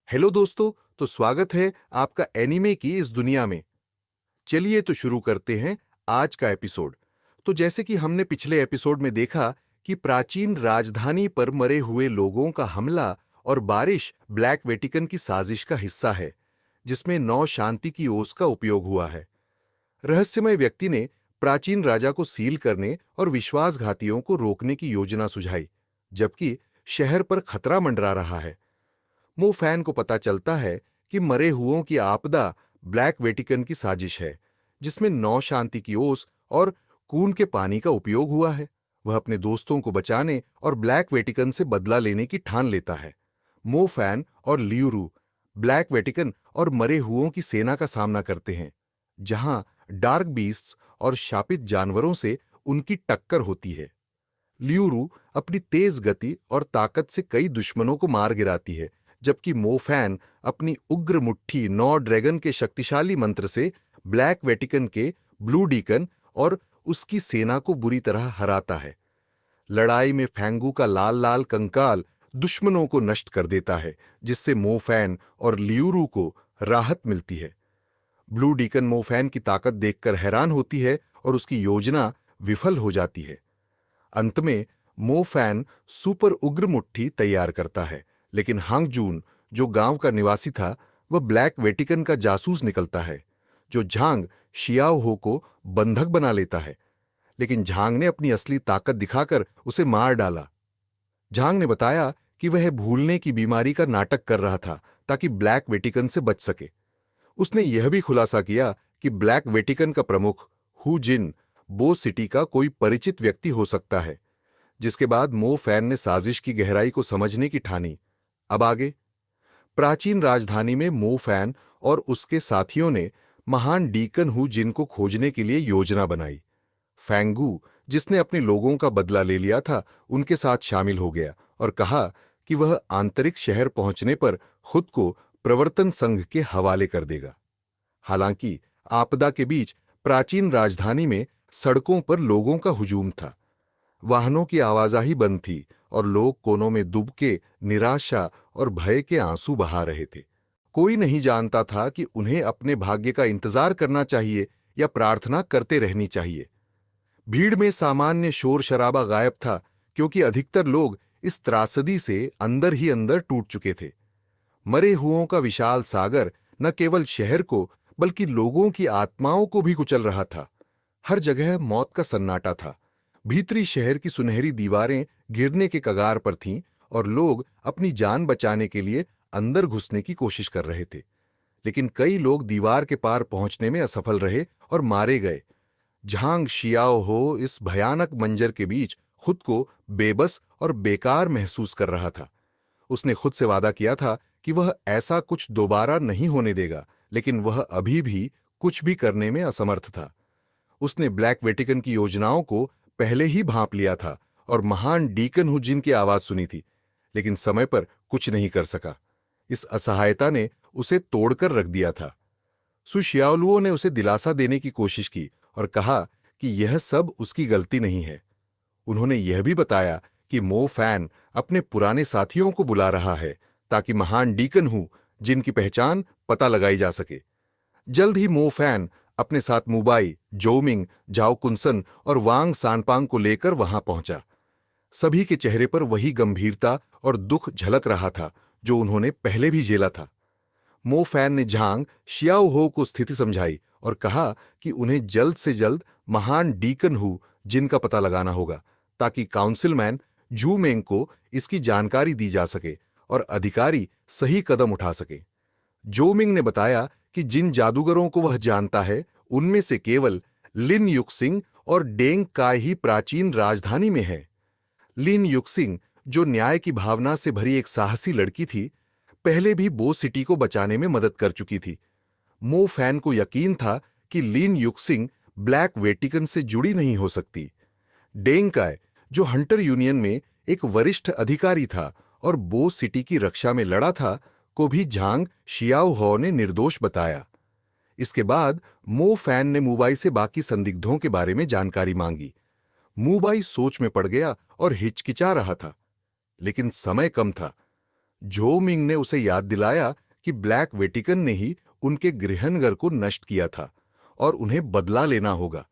Hello दोस्तों। तो स्वागत है आपका एनीमे की इस दुनिया में। चलिए तो शुरू करते हैं आज का एपिसोड। तो जैसे कि हमने पिछले एपिसोड में देखा कि प्राचीन राजधानी पर मरे हुए लोगों का हमला और बारिश ब्लैक वेटिकन की साजिश का हिस्सा है, जिसमें नौ शांति की ओस का उपयोग हुआ है। रहस्यमय व्यक्ति ने प्राचीन राजा को सील करने और विश्वासघातियों को रोकने की योजना सुझाई, जबकि शहर पर खतरा मंडरा रहा है। मुफैन को पता चलता है कि मरे हुओं की आपदा ब्लैक वेटिकन की साजिश है, जिसमें नौ शांति की ओस और खून के पानी का उपयोग हुआ है। वह अपने दोस्तों को बचाने और ब्लैक वेटिकन से बदला लेने की ठान लेता है। मोफैन और लियूरू ब्लैक वेटिकन और मरे हुओं की सेना का सामना करते हैं, जहां डार्क बीस्ट्स और शापित जानवरों से उनकी टक्कर होती है। लियूरू अपनी तेज गति और ताकत से कई दुश्मनों को मार गिराती है, जबकि मोफैन अपनी उग्र मुट्ठी नौ ड्रैगन के शक्तिशाली मंत्र से ब्लैक वेटिकन के ब्लू डीकन और उसकी सेना को बुरी तरह हराता है। लड़ाई में फैंगू का लाल लाल कंकाल दुश्मनों को नष्ट कर देता है, जिससे मोफैन और लियूरू को राहत मिलती है। ब्लू डीकन मोफैन की ताकत देखकर हैरान होती है और उसकी योजना विफल हो जाती है। अंत में मोफैन सुपर उग्र मुट्ठी तैयार करता है, लेकिन हांगजून, जो गांव का निवासी था, वह ब्लैक वेटिकन का जासूस निकलता है, जो झांग शियाओ हो को बंधक बना लेता है। लेकिन झांग ने अपनी असली ताकत दिखाकर उसे मार डाला। झांग ने बताया कि वह भूलने की बीमारी का नाटक कर रहा था ताकि ब्लैक वेटिकन से बच सके। उसने यह भी खुलासा किया कि ब्लैक वेटिकन का प्रमुख हु जिन बो सिटी का कोई परिचित व्यक्ति हो सकता है। जिसके बाद मो फैन ने साजिश की गहराई को समझने की ठानी। अब आगे प्राचीन राजधानी में मो फैन और उसके साथियों ने महान डीकन हु जिन को खोजने के लिए योजना बनाई। फैंगू, जिसने अपने लोगों का बदला ले लिया था, उनके साथ शामिल हो गया और कहा कि वह आंतरिक शहर पहुंचने पर खुद को प्रवर्तन संघ के हवाले कर देगा। हालांकि आपदा के बीच प्राचीन राजधानी में सड़कों पर लोगों का हुजूम था। वाहनों की आवाजाही बंद थी और लोग कोनों में दुबके निराशा और भय के आंसू बहा रहे थे। कोई नहीं जानता था कि उन्हें अपने भाग्य का इंतजार करना चाहिए या प्रार्थना करते रहनी चाहिए। भीड़ में सामान्य शोर शराबा गायब था, क्योंकि अधिकतर लोग इस त्रासदी से अंदर ही अंदर टूट चुके थे। मरे हुओं का विशाल सागर न केवल शहर को बल्कि लोगों की आत्माओं को भी कुचल रहा था। हर जगह मौत का सन्नाटा था। भीतरी शहर की सुनहरी दीवारें गिरने के कगार पर थीं और लोग अपनी जान बचाने के लिए अंदर घुसने की कोशिश कर रहे थे। लेकिन कई लोग दीवार के पार पहुंचने में असफल रहे और मारे गए। झांग शियाओ हो इस भयानक मंजर के बीच खुद को बेबस और बेकार महसूस कर रहा था। उसने खुद से वादा किया था कि वह ऐसा कुछ दोबारा नहीं होने देगा, लेकिन वह अभी भी कुछ भी करने में असमर्थ था। उसने ब्लैक वेटिकन की योजनाओं को पहले ही भांप लिया था और महान डीकन हुजिन की आवाज सुनी थी, लेकिन समय पर कुछ नहीं कर सका। इस असहायता ने उसे तोड़कर रख दिया था। सुशियाओलुओ ने उसे दिलासा देने की कोशिश की और कहा कि यह सब उसकी गलती नहीं है। उन्होंने यह भी बताया कि मो फैन अपने पुराने साथियों को बुला रहा है ताकि महान डीकन हु जिनकी पहचान पता लगाई जा सके। जल्द ही मो फैन अपने साथ मुबाई, जोमिंग, जाओ कुंसन और वांग सानपांग को लेकर वहां पहुंचा। सभी के चेहरे पर वही गंभीरता और दुख झलक रहा था जो उन्होंने पहले भी झेला था। मो फैन ने झांग शियाओ हो को स्थिति समझाई और कहा कि उन्हें जल्द से जल्द महान डीकन हु जिनका पता लगाना होगा, ताकि काउंसिलमैन जू मेंग को इसकी जानकारी दी जा सके और अधिकारी सही कदम उठा सके। जोमिंग ने बताया कि जिन जादूगरों को वह जानता है, उनमें से केवल लिन युक्सिंग और डेंग काय ही प्राचीन राजधानी में है। लिन युक्सिंग, जो न्याय की भावना से भरी एक साहसी लड़की थी, पहले भी बो सिटी को बचाने में मदद कर चुकी थी। मो फैन को यकीन था कि लिन युक्सिंग ब्लैक वेटिकन से जुड़ी नहीं हो सकती। डेंग काय, जो हंटर यूनियन में एक वरिष्ठ अधिकारी था और बो सिटी की रक्षा में लड़ा था, को भी झांग शियाओ हो ने निर्दोष बताया। इसके बाद मो फैन ने मुबाई से बाकी संदिग्धों के बारे में जानकारी मांगी। मुबाई सोच में पड़ गया और हिचकिचा रहा था, लेकिन समय कम था। झो मिंग ने उसे याद दिलाया कि ब्लैक वेटिकन ने ही उनके गृहनगर को नष्ट किया था और उन्हें बदला लेना होगा।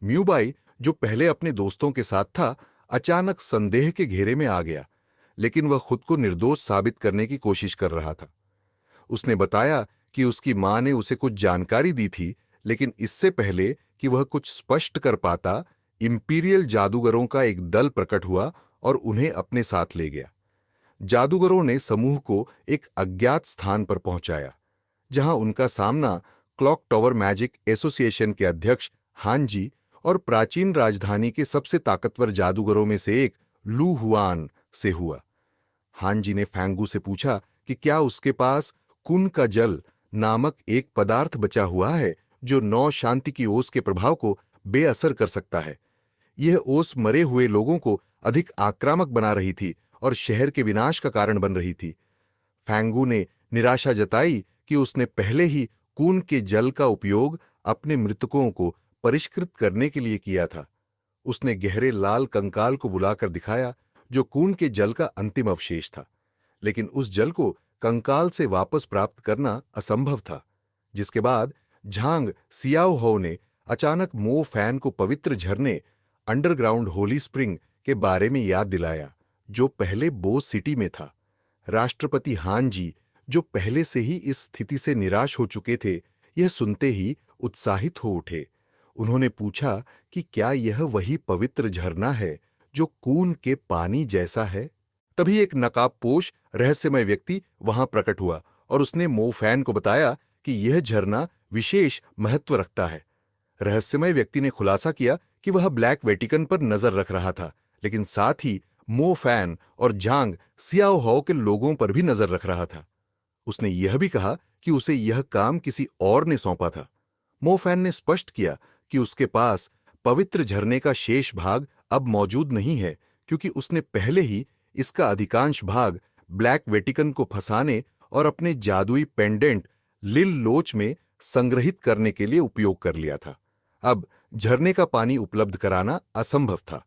म्यूबाई, जो पहले अपने दोस्तों के साथ था, अचानक संदेह के घेरे में आ गया, लेकिन वह खुद को निर्दोष साबित करने की कोशिश कर रहा था। उसने बताया कि उसकी मां ने उसे कुछ जानकारी दी थी, लेकिन इससे पहले कि वह कुछ स्पष्ट कर पाता, इंपीरियल जादूगरों का एक दल प्रकट हुआ और उन्हें अपने साथ ले गया। जादूगरों ने समूह को एक अज्ञात स्थान पर पहुंचाया, जहां उनका सामना क्लॉक टॉवर मैजिक एसोसिएशन के अध्यक्ष हानजी और प्राचीन राजधानी के सबसे ताकतवर जादूगरों में से एक लू हुआन से हुआ। हानजी ने फैंगू से पूछा कि क्या उसके पास कुन का जल नामक एक पदार्थ बचा हुआ है जो 9 शांति की ओस के प्रभाव को बेअसर कर सकता है। यह ओस मरे हुए लोगों को अधिक आक्रामक बना रही थी और शहर के विनाश का कारण बन रही थी। फैंगू ने निराशा जताई कि उसने पहले ही कून के जल का उपयोग अपने मृतकों को परिष्कृत करने के लिए किया था। उसने गहरे लाल कंकाल को बुलाकर दिखाया, जो कून के जल का अंतिम अवशेष था, लेकिन उस जल को कंकाल से वापस प्राप्त करना असंभव था। जिसके बाद झांग सियाओ हो ने अचानक मो फैन को पवित्र झरने अंडरग्राउंड होली स्प्रिंग के बारे में याद दिलाया, जो पहले बो सिटी में था। राष्ट्रपति हान जी, जो पहले से ही इस स्थिति से निराश हो चुके थे, यह सुनते ही उत्साहित हो उठे। उन्होंने पूछा कि क्या यह वही पवित्र झरना है जो कून के पानी जैसा है। तभी एक नकाबपोश रहस्यमय व्यक्ति वहां प्रकट हुआ और उसने मो फैन को बताया कि यह झरना विशेष महत्व रखता है। रहस्यमय व्यक्ति ने खुलासा किया कि वह ब्लैक वेटिकन पर नजर रख रहा था, लेकिन साथ ही मो फैन और झांग सियाओ हो के लोगों पर भी नजर रख रहा था। उसने यह भी कहा कि उसे यह काम किसी और ने सौंपा था। मो फैन ने स्पष्ट किया कि उसके पास पवित्र झरने का शेष भाग अब मौजूद नहीं है, क्योंकि उसने पहले ही इसका अधिकांश भाग ब्लैक वेटिकन को फंसाने और अपने जादुई पेंडेंट लिल लोच में संग्रहित करने के लिए उपयोग कर लिया था। अब झरने का पानी उपलब्ध कराना असंभव था।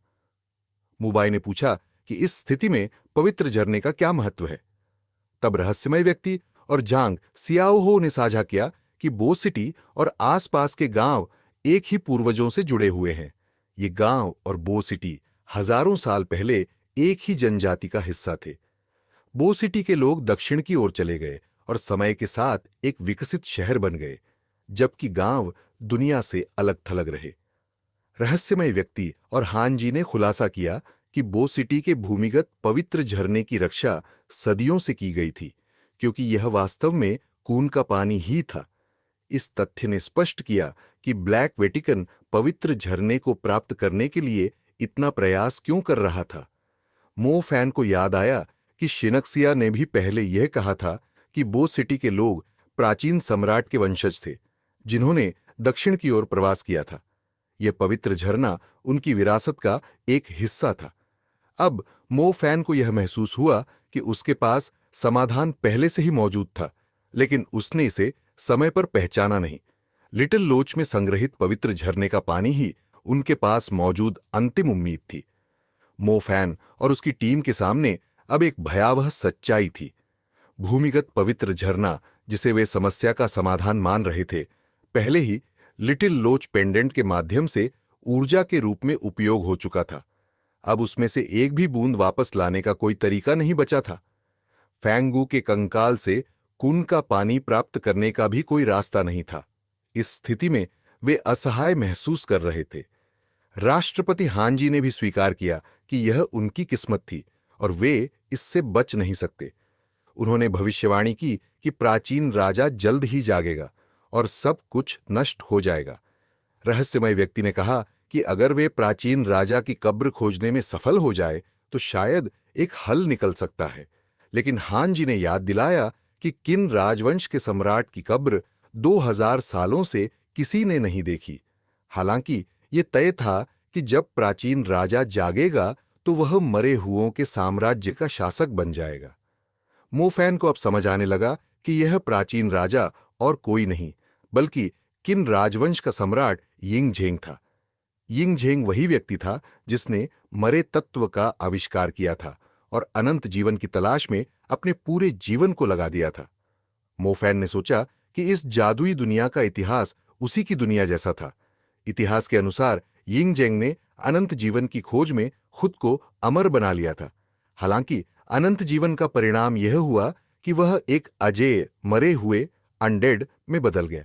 मुबाई ने पूछा कि इस स्थिति में पवित्र झरने का क्या महत्व है। तब रहस्यमय व्यक्ति और झांग सियाओ हो ने साझा किया कि बो सिटी और आसपास के गांव एक ही पूर्वजों से जुड़े हुए हैं। ये गांव और बो सिटी हजारों साल पहले एक ही जनजाति का हिस्सा थे। बो सिटी के लोग दक्षिण की ओर चले गए और समय के साथ एक विकसित शहर बन गए, जबकि गांव दुनिया से अलग थलग रहे। रहस्यमय व्यक्ति और हान जी ने खुलासा किया कि बो सिटी के भूमिगत पवित्र झरने की रक्षा सदियों से की गई थी, क्योंकि यह वास्तव में कून का पानी ही था। इस तथ्य ने स्पष्ट किया कि ब्लैक वेटिकन पवित्र झरने को प्राप्त करने के लिए इतना प्रयास क्यों कर रहा था। मो फैन को याद आया कि शिनक्सिया ने भी पहले यह कहा था कि बो सिटी के लोग प्राचीन सम्राट के वंशज थे, जिन्होंने दक्षिण की ओर प्रवास किया था। यह पवित्र झरना उनकी विरासत का एक हिस्सा था। अब मो फैन को यह महसूस हुआ कि उसके पास समाधान पहले से ही मौजूद था, लेकिन उसने इसे समय पर पहचाना नहीं। लिटिल लोच में संग्रहित पवित्र झरने का पानी ही उनके पास मौजूद अंतिम उम्मीद थी। मो फैन और उसकी टीम के सामने अब एक भयावह सच्चाई थी। भूमिगत पवित्र झरना, जिसे वे समस्या का समाधान मान रहे थे, पहले ही लिटिल लोच पेंडेंट के माध्यम से ऊर्जा के रूप में उपयोग हो चुका था। अब उसमें से एक भी बूंद वापस लाने का कोई तरीका नहीं बचा था। फैंगू के कंकाल से कुन का पानी प्राप्त करने का भी कोई रास्ता नहीं था। इस स्थिति में वे असहाय महसूस कर रहे थे। राष्ट्रपति हानजी ने भी स्वीकार किया कि यह उनकी किस्मत थी और वे इससे बच नहीं सकते। उन्होंने भविष्यवाणी की कि प्राचीन राजा जल्द ही जागेगा और सब कुछ नष्ट हो जाएगा। रहस्यमय व्यक्ति ने कहा कि अगर वे प्राचीन राजा की कब्र खोजने में सफल हो जाए तो शायद एक हल निकल सकता है, लेकिन हान जी ने याद दिलाया कि किन राजवंश के सम्राट की कब्र 2000 सालों से किसी ने नहीं देखी। हालांकि ये तय था कि जब प्राचीन राजा जागेगा तो वह मरे हुओं के साम्राज्य का शासक बन जाएगा। मो फैन को अब समझ आने लगा कि यह प्राचीन राजा और कोई नहीं, बल्कि किन राजवंश का सम्राट यिंग झेंग था। यिंग झेंग वही व्यक्ति था जिसने मरे तत्व का आविष्कार किया था और अनंत जीवन की तलाश में अपने पूरे जीवन को लगा दिया था। मोफैन ने सोचा कि इस जादुई दुनिया का इतिहास उसी की दुनिया जैसा था। इतिहास के अनुसार यिंग जेंग ने अनंत जीवन की खोज में खुद को अमर बना लिया था। हालांकि अनंत जीवन का परिणाम यह हुआ कि वह एक अजेय, मरे हुए अनडेड में बदल गया।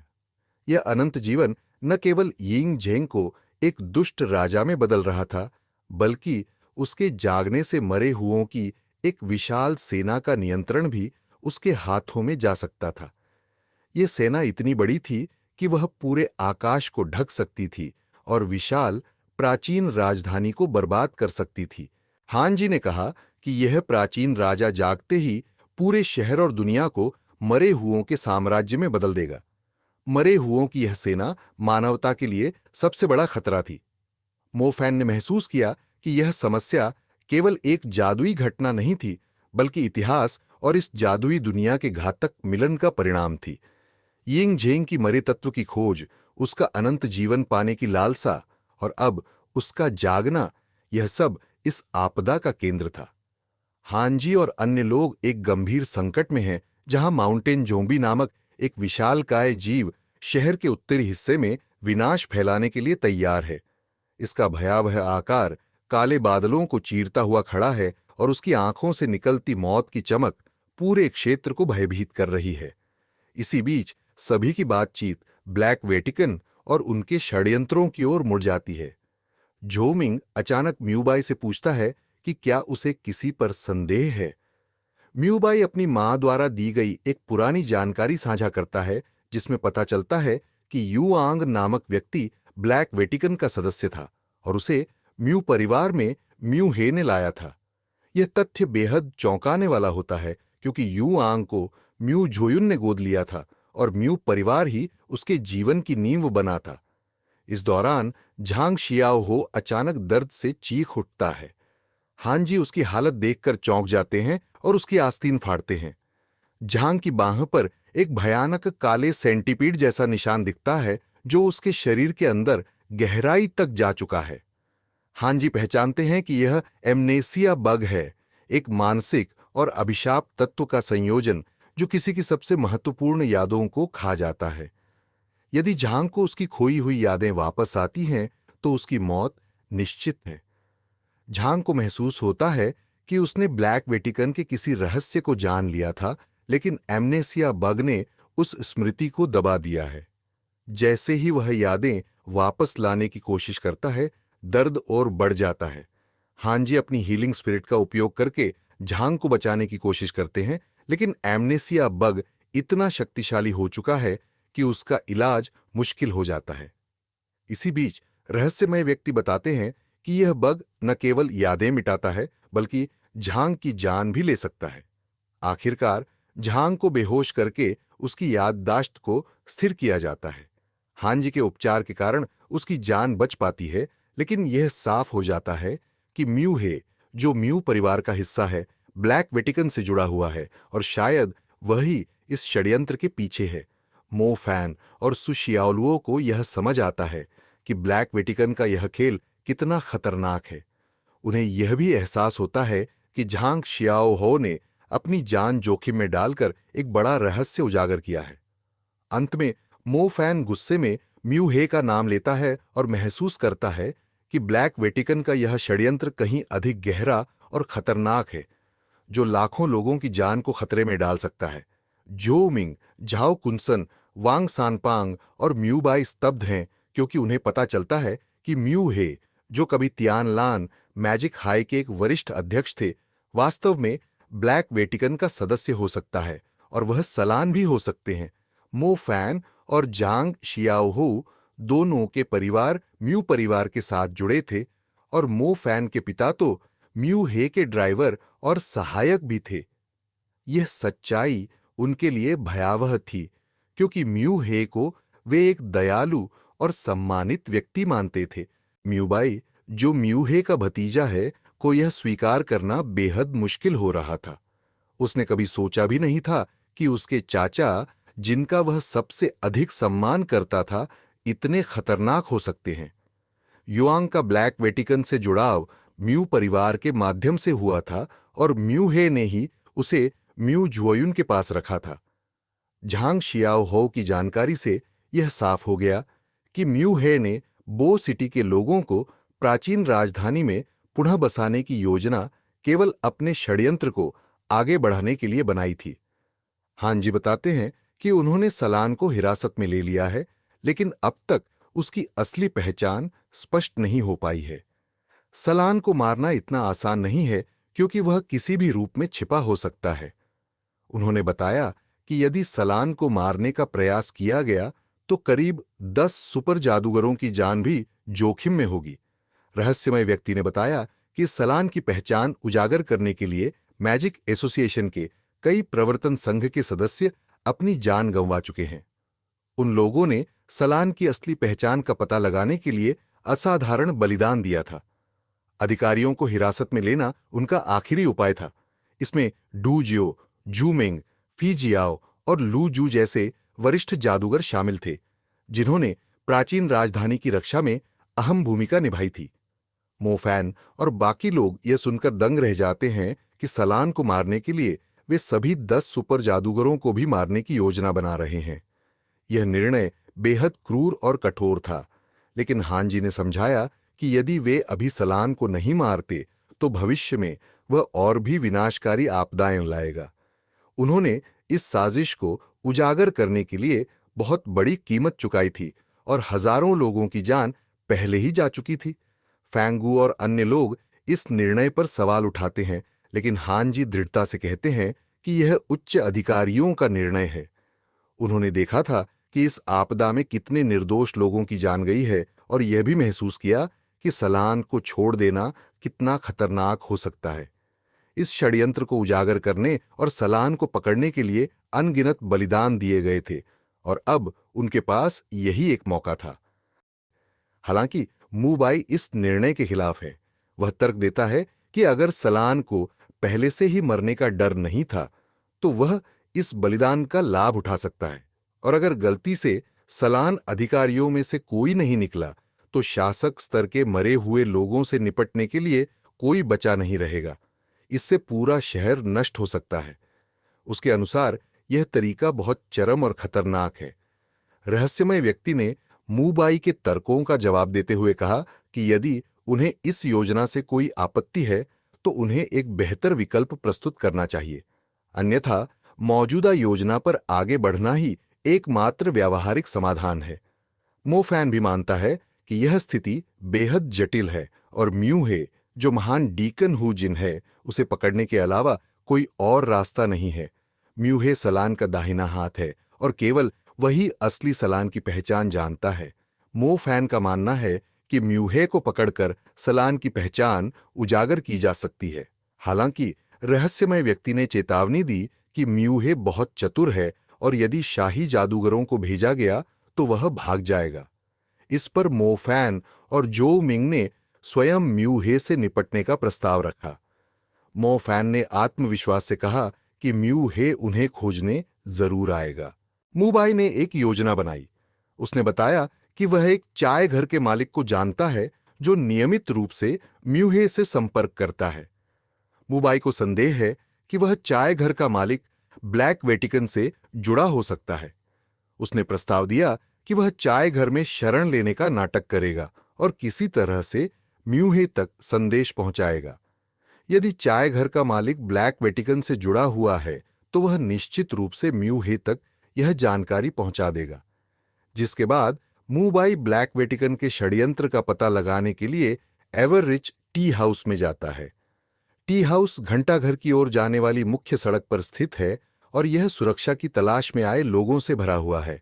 यह अनंत जीवन न केवल यिंग जेंग को एक दुष्ट राजा में बदल रहा था, बल्कि उसके जागने से मरे हुओं की एक विशाल सेना का नियंत्रण भी उसके हाथों में जा सकता था। यह सेना इतनी बड़ी थी कि वह पूरे आकाश को ढक सकती थी और विशाल प्राचीन राजधानी को बर्बाद कर सकती थी। हान जी ने कहा कि यह प्राचीन राजा जागते ही पूरे शहर और दुनिया को मरे हुओं के साम्राज्य में बदल देगा। मरे हुओं की यह सेना मानवता के लिए सबसे बड़ा खतरा थी। मोफैन ने महसूस किया कि यह समस्या केवल एक जादुई घटना नहीं थी, बल्कि इतिहास और इस जादुई दुनिया के घातक मिलन का परिणाम थी। यिंग जेंग की मरे तत्व की खोज, उसका अनंत जीवन पाने की लालसा और अब उसका जागना, यह सब इस आपदा का केंद्र था। हांजी और अन्य लोग एक गंभीर संकट में हैं, जहां माउंटेन जोम्बी नामक एक विशालकाय जीव शहर के उत्तरी हिस्से में विनाश फैलाने के लिए तैयार है। इसका भयावह आकार काले बादलों को चीरता हुआ खड़ा है और उसकी आंखों से निकलती मौत की चमक पूरे क्षेत्र को भयभीत कर रही है। इसी बीच सभी की बातचीत ब्लैक वेटिकन और उनके षड्यंत्रों की ओर मुड़ जाती है। झोमिंग अचानक म्यूबाई से पूछता है कि क्या उसे किसी पर संदेह है। म्यूबाई अपनी मां द्वारा दी गई एक पुरानी जानकारी साझा करता है, जिसमें पता चलता है कि युआंग नामक व्यक्ति ब्लैक वेटिकन का सदस्य था और उसे म्यू परिवार में म्यू हे ने लाया था। यह तथ्य बेहद चौंकाने वाला होता है, क्योंकि युआंग को म्यू झोयुन ने गोद लिया था और म्यू परिवार ही उसके जीवन की नींव बना था। इस दौरान झांग शियाओ हो अचानक दर्द से चीख उठता है। हांजी उसकी हालत देखकर चौंक जाते हैं और उसकी आस्तीन फाड़ते हैं। झांग की बाह पर एक भयानक काले सेंटीपीड जैसा निशान दिखता है, जो उसके शरीर के अंदर गहराई तक जा चुका है। हांजी पहचानते हैं कि यह एमनेसिया बग है, एक मानसिक और अभिशाप तत्व का संयोजन जो किसी की सबसे महत्वपूर्ण यादों को खा जाता है। यदि झांग को उसकी खोई हुई यादें वापस आती हैं, तो उसकी मौत निश्चित है। झांग को महसूस होता है कि उसने ब्लैक वेटिकन के किसी रहस्य को जान लिया था, लेकिन एमनेसिया बग ने उस स्मृति को दबा दिया है। जैसे ही वह यादें वापस लाने की कोशिश करता है, दर्द और बढ़ जाता है। हांजी अपनी हीलिंग स्पिरिट का उपयोग करके झांग को बचाने की कोशिश करते हैं, लेकिन एमनेसिया बग इतना शक्तिशाली हो चुका है कि उसका इलाज मुश्किल हो जाता है। इसी बीच रहस्यमय व्यक्ति बताते हैं कि यह बग न केवल यादें मिटाता है, बल्कि झांग की जान भी ले सकता है। आखिरकार झांग को बेहोश करके उसकी याददाश्त को स्थिर किया जाता है। हांजी के उपचार के कारण उसकी जान बच पाती है, लेकिन यह साफ हो जाता है कि म्यू हे, जो म्यू परिवार का हिस्सा है, ब्लैक वेटिकन से जुड़ा हुआ है और शायद वही इस षड्यंत्र के पीछे है। मो फैन और सुशियाओलुओ को यह समझ आता है कि ब्लैक वेटिकन का यह खेल कितना खतरनाक है। उन्हें यह भी एहसास होता है कि झांग शियाओ हो ने अपनी जान जोखिम में डालकर एक बड़ा रहस्य उजागर किया है। अंत में मो फैन गुस्से में म्यू हे का नाम लेता है और महसूस करता है कि ब्लैक वेटिकन का यह षड्यंत्र कहीं अधिक गहरा और खतरनाक है, जो लाखों लोगों की जान को खतरे में डाल सकता है। जो मिंग, झाओ कुनसन, वांग सानपांग और म्यूबाई स्तब्ध हैं, क्योंकि उन्हें पता चलता है कि म्यू हे, जो कभी तियानलान मैजिक हाई के एक वरिष्ठ अध्यक्ष थे, वास्तव में ब्लैक वेटिकन का सदस्य हो सकता है और वह सलान भी हो सकते हैं। मो फैन और जांग शियाओहो दोनों के परिवार म्यू परिवार के साथ जुड़े थे और मो फैन के पिता तो म्यू हे के ड्राइवर और सहायक भी थे। यह सच्चाई उनके लिए भयावह थी, क्योंकि म्यू हे को वे एक दयालु और सम्मानित व्यक्ति मानते थे। म्यूबाई, जो म्यू हे का भतीजा है, को यह स्वीकार करना बेहद मुश्किल हो रहा था। उसने कभी सोचा भी नहीं था कि उसके चाचा, जिनका वह सबसे अधिक सम्मान करता था, इतने खतरनाक हो सकते हैं। युआंग का ब्लैक वेटिकन से जुड़ाव म्यू परिवार के माध्यम से हुआ था और म्यू हे ने ही उसे म्यू जुओयुन के पास रखा था। झांग शियाओ हो की जानकारी से यह साफ हो गया कि म्यू हे ने बो सिटी के लोगों को प्राचीन राजधानी में पुनः बसाने की योजना केवल अपने षड्यंत्र को आगे बढ़ाने के लिए बनाई थी। हांजी बताते हैं कि उन्होंने सलान को हिरासत में ले लिया है, लेकिन अब तक उसकी असली पहचान स्पष्ट नहीं हो पाई है। सलान को मारना इतना आसान नहीं है क्योंकि वह किसी भी रूप में छिपा हो सकता है। उन्होंने बताया कि यदि सलान को मारने का प्रयास किया गया तो करीब 10 सुपर जादूगरों की जान भी जोखिम में होगी। रहस्यमय व्यक्ति ने बताया कि सलान की पहचान उजागर करने के लिए मैजिक एसोसिएशन के कई प्रवर्तन संघ के सदस्य अपनी जान गंवा चुके हैं। उन लोगों ने सलान की असली पहचान का पता लगाने के लिए असाधारण बलिदान दिया था। अधिकारियों को हिरासत में लेना उनका आखिरी उपाय था। इसमें डू जियो, जू मिंग, फी जियाओ और लू जू जैसे वरिष्ठ जादूगर शामिल थे, जिन्होंने प्राचीन राजधानी की रक्षा में अहम भूमिका निभाई थी। मो फैन और बाकी लोग यह सुनकर दंग रह जाते हैं कि सलान को मारने के लिए वे सभी 10 सुपर जादूगरों को भी मारने की योजना बना रहे हैं। यह निर्णय बेहद क्रूर और कठोर था, लेकिन हांजी ने समझाया कि यदि वे अभी सलान को नहीं मारते तो भविष्य में वह और भी विनाशकारी आपदाएं लाएगा। उन्होंने इस साजिश को उजागर करने के लिए बहुत बड़ी कीमत चुकाई थी और हजारों लोगों की जान पहले ही जा चुकी थी। फैंगू और अन्य लोग इस निर्णय पर सवाल उठाते हैं, लेकिन हांजी दृढ़ता से कहते हैं कि यह उच्च अधिकारियों का निर्णय है। उन्होंने देखा था कि इस आपदा में कितने निर्दोष लोगों की जान गई है और यह भी महसूस किया कि सलान को छोड़ देना कितना खतरनाक हो सकता है। इस षड्यंत्र को उजागर करने और सलान को पकड़ने के लिए अनगिनत बलिदान दिए गए थे और अब उनके पास यही एक मौका था। हालांकि मू बाई इस निर्णय के खिलाफ है। वह तर्क देता है कि अगर सलान को पहले से ही मरने का डर नहीं था तो वह इस बलिदान का लाभ उठा सकता है, और अगर गलती से सलान अधिकारियों में से कोई नहीं निकला तो शासक स्तर के मरे हुए लोगों से निपटने के लिए कोई बचा नहीं रहेगा। इससे पूरा शहर नष्ट हो सकता है। उसके अनुसार यह तरीका बहुत चरम और खतरनाक है। रहस्यमय व्यक्ति ने मूबाई के तर्कों का जवाब देते हुए कहा कि यदि उन्हें इस योजना से कोई आपत्ति है तो उन्हें एक बेहतर विकल्प प्रस्तुत करना चाहिए, अन्यथा मौजूदा योजना पर आगे बढ़ना ही एकमात्र व्यावहारिक समाधान है। मो फैन भी मानता है कि यह स्थिति बेहद जटिल है और म्यू हे, जो महान डीकन हु जिन है, उसे पकड़ने के अलावा कोई और रास्ता नहीं है। म्यू हे सलान का दाहिना हाथ है और केवल वही असली सलान की पहचान जानता है। मो फैन का मानना है कि म्यू हे को पकड़कर सलान की पहचान उजागर की जा सकती है। हालांकि रहस्यमय व्यक्ति ने चेतावनी दी कि म्यू हे बहुत चतुर है और यदि शाही जादूगरों को भेजा गया तो वह भाग जाएगा। इस पर मो फैन और जो मिंग ने स्वयं म्यू हे से निपटने का प्रस्ताव रखा। मो फैन ने आत्मविश्वास से कहा कि म्यू हे उन्हें खोजने जरूर आएगा। मूबाई ने एक योजना बनाई। उसने बताया कि वह एक चाय घर के मालिक को जानता है जो नियमित रूप से म्यू हे से संपर्क करता है। मूबाई को संदेह है कि वह चाय घर का मालिक ब्लैक वेटिकन से जुड़ा हो सकता है। उसने प्रस्ताव दिया कि वह चाय घर में शरण लेने का नाटक करेगा और किसी तरह से म्यू हे तक संदेश पहुंचाएगा। यदि चाय घर का मालिक ब्लैक वेटिकन से जुड़ा हुआ है तो वह निश्चित रूप से म्यू हे तक यह जानकारी पहुंचा देगा, जिसके बाद मूबाई ब्लैक वेटिकन के षड्यंत्र का पता लगाने के लिए एवररिच टी हाउस में जाता है। टी हाउस घंटाघर की ओर जाने वाली मुख्य सड़क पर स्थित है और यह सुरक्षा की तलाश में आए लोगों से भरा हुआ है।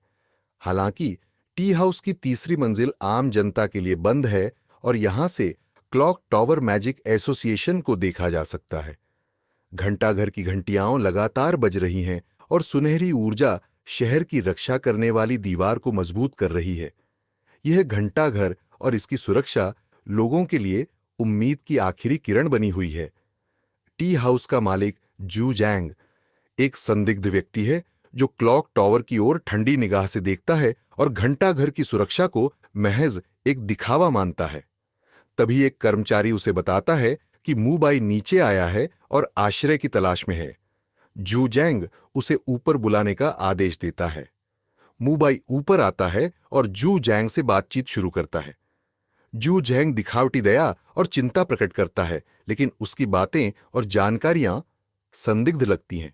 हालांकि टी हाउस की तीसरी मंजिल आम जनता के लिए बंद है और यहां से क्लॉक टॉवर मैजिक एसोसिएशन को देखा जा सकता है। घंटाघर की घंटियां लगातार बज रही हैं और सुनहरी ऊर्जा शहर की रक्षा करने वाली दीवार को मजबूत कर रही है। यह घंटाघर और इसकी सुरक्षा लोगों के लिए उम्मीद की आखिरी किरण बनी हुई है। टी हाउस का मालिक जू जैंग एक संदिग्ध व्यक्ति है जो क्लॉक टॉवर की ओर ठंडी निगाह से देखता है और घंटाघर की सुरक्षा को महज एक दिखावा मानता है। तभी एक कर्मचारी उसे बताता है कि मूबाई नीचे आया है और आश्रय की तलाश में है। जू जैंग उसे ऊपर बुलाने का आदेश देता है। मूबाई ऊपर आता है और जू जैंग से बातचीत शुरू करता है। जू जैंग दिखावटी दया और चिंता प्रकट करता है, लेकिन उसकी बातें और जानकारियां संदिग्ध लगती हैं।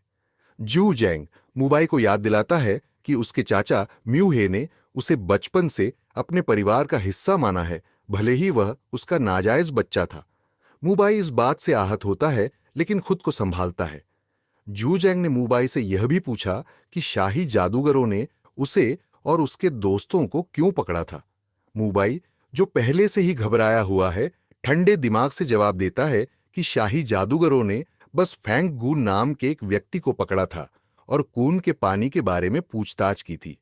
जू जैंग मूबाई को याद दिलाता है कि उसके चाचा म्यू हे ने उसे बचपन से अपने परिवार का हिस्सा माना है, भले ही वह उसका नाजायज बच्चा था। मूबाई इस बात से आहत होता है, लेकिन खुद को संभालता है। जू जैंग ने मूबाई से यह भी पूछा कि शाही जादूगरों ने उसे और उसके दोस्तों को क्यों पकड़ा था। मूबाई, जो पहले से ही घबराया हुआ है, ठंडे दिमाग से जवाब देता है कि शाही जादूगरों ने बस फैंग गून नाम के एक व्यक्ति को पकड़ा था और कून के पानी के बारे में पूछताछ की थी।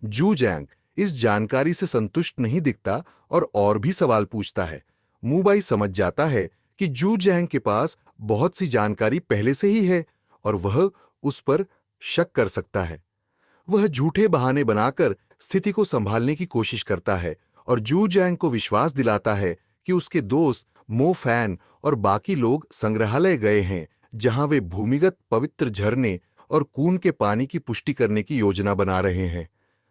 जू जैंग इस जानकारी से संतुष्ट नहीं दिखता और भी सवाल पूछता है। मूबाई समझ जाता है कि जू जैंग के पास बहुत सी जानकारी पहले से ही है और वह उस पर शक कर सकता है। वह झूठे बहाने बनाकर स्थिति को संभालने की कोशिश करता है और जू जैंग को विश्वास दिलाता है कि उसके दोस्त मो फैन और बाकी लोग संग्रहालय गए हैं, जहां वे भूमिगत पवित्र झरने और कून के पानी की पुष्टि करने की योजना बना रहे हैं।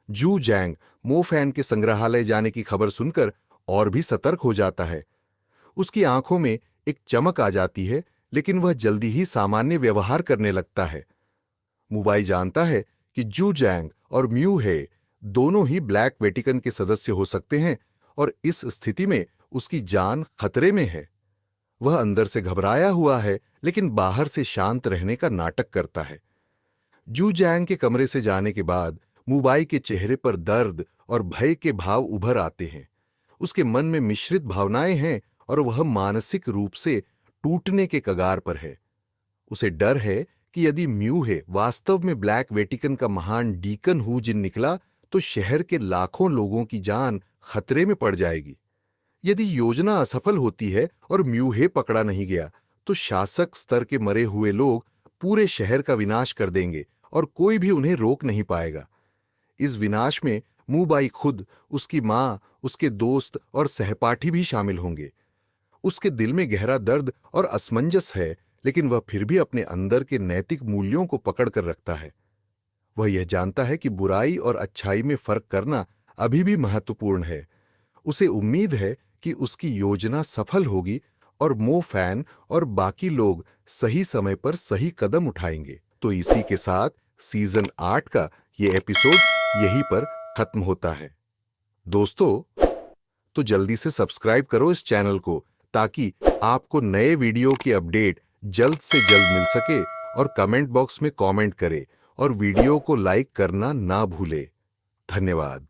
जू जैंग मो फैन के संग्रहालय जाने की खबर सुनकर और भी सतर्क हो जाता है। उसकी आंखों में एक चमक आ जाती है, लेकिन वह जल्दी ही सामान्य व्यवहार करने लगता है। मूबाई जानता है कि जू जैंग और म्यू हे दोनों ही ब्लैक वेटिकन के सदस्य हो सकते हैं और इस स्थिति में उसकी जान खतरे में है। वह अंदर से घबराया हुआ है, लेकिन बाहर से शांत रहने का नाटक करता है। जू जैंग के कमरे से जाने के बाद मूबाई के चेहरे पर दर्द और भय के भाव उभर आते हैं। उसके मन में मिश्रित भावनाएं हैं और वह मानसिक रूप से टूटने के कगार पर है। उसे डर है कि यदि म्यू हे वास्तव में ब्लैक वेटिकन का महान डीकन हू जिन निकला, तो शहर के लाखों लोगों की जान खतरे में पड़ जाएगी। यदि योजना असफल होती है और म्यू हे पकड़ा नहीं गया, तो शासक स्तर के मरे हुए लोग पूरे शहर का विनाश कर देंगे और कोई भी उन्हें रोक नहीं पाएगा। इस विनाश में मूबाई खुद, उसकी मां, उसके दोस्त और सहपाठी भी शामिल होंगे। उसके दिल में गहरा दर्द और असमंजस है, लेकिन वह फिर भी अपने अंदर के नैतिक मूल्यों को पकड़ कर रखता है। वह यह जानता है कि बुराई और अच्छाई में फर्क करना अभी भी महत्वपूर्ण है। उसे उम्मीद है कि उसकी योजना सफल होगी और मो फैन और बाकी लोग सही समय पर सही कदम उठाएंगे। तो इसी के साथ सीजन 8 का ये एपिसोड यहीं पर खत्म होता है। दोस्तों, तो जल्दी से सब्सक्राइब करो इस चैनल को, ताकि आपको नए वीडियो की अपडेट जल्द से जल्द मिल सके, और कमेंट बॉक्स में कमेंट करें और वीडियो को लाइक करना ना भूले। धन्यवाद।